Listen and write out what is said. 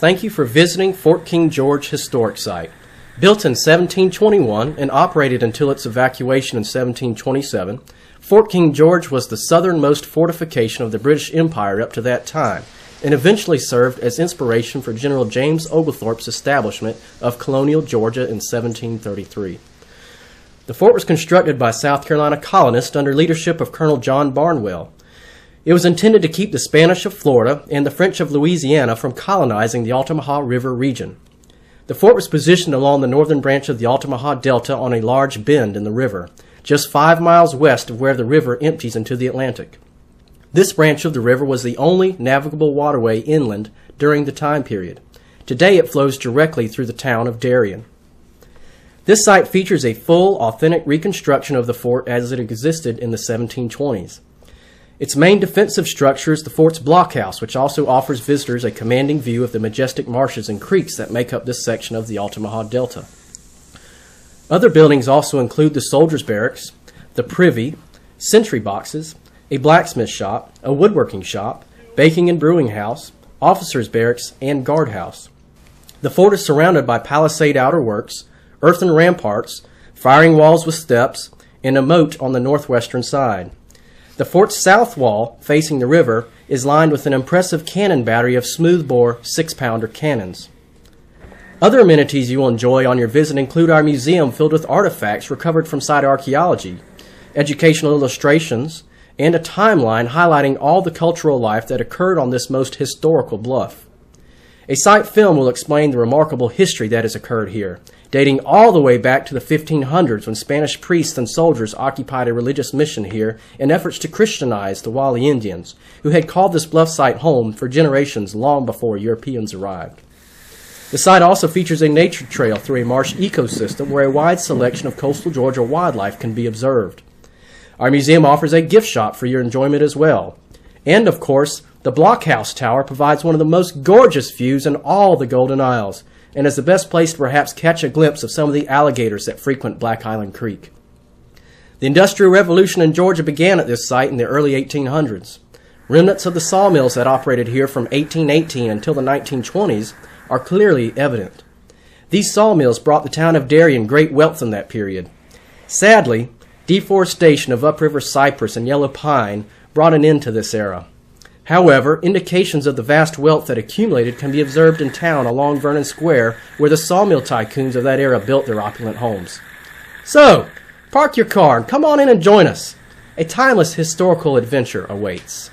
thank you for visiting Fort King George Historic Site. Built in 1721 and operated until its evacuation in 1727, Fort King George was the southernmost fortification of the British Empire up to that time, and eventually served as inspiration for General James Oglethorpe's establishment of colonial Georgia in 1733. The fort was constructed by South Carolina colonists under leadership of Colonel John Barnwell. It was intended to keep the Spanish of Florida and the French of Louisiana from colonizing the Altamaha River region. The fort was positioned along the northern branch of the Altamaha Delta on a large bend in the river, just 5 miles west of where the river empties into the Atlantic. This branch of the river was the only navigable waterway inland during the time period. Today it flows directly through the town of Darien. This site features a full, authentic reconstruction of the fort as it existed in the 1720s. Its main defensive structure is the fort's blockhouse, which also offers visitors a commanding view of the majestic marshes and creeks that make up this section of the Altamaha Delta. Other buildings also include the soldiers' barracks, the privy, sentry boxes, a blacksmith shop, a woodworking shop, baking and brewing house, officers' barracks, and guardhouse. The fort is surrounded by palisade outer works, earthen ramparts, firing walls with steps, and a moat on the northwestern side. The fort's south wall, facing the river, is lined with an impressive cannon battery of smoothbore 6-pounder cannons. Other amenities you will enjoy on your visit include our museum filled with artifacts recovered from site archaeology, educational illustrations, and a timeline highlighting all the cultural life that occurred on this most historical bluff. A site film will explain the remarkable history that has occurred here, dating all the way back to the 1500s when Spanish priests and soldiers occupied a religious mission here in efforts to Christianize the Wali Indians, who had called this bluff site home for generations long before Europeans arrived. The site also features a nature trail through a marsh ecosystem where a wide selection of coastal Georgia wildlife can be observed. Our museum offers a gift shop for your enjoyment as well. And, of course, the Blockhouse Tower provides one of the most gorgeous views in all the Golden Isles, and is the best place to perhaps catch a glimpse of some of the alligators that frequent Black Island Creek. The Industrial Revolution in Georgia began at this site in the early 1800s. Remnants of the sawmills that operated here from 1818 until the 1920s are clearly evident. These sawmills brought the town of Darien great wealth in that period. Sadly, deforestation of upriver cypress and yellow pine brought an end to this era. However, indications of the vast wealth that accumulated can be observed in town along Vernon Square, where the sawmill tycoons of that era built their opulent homes. So, park your car and come on in and join us. A timeless historical adventure awaits.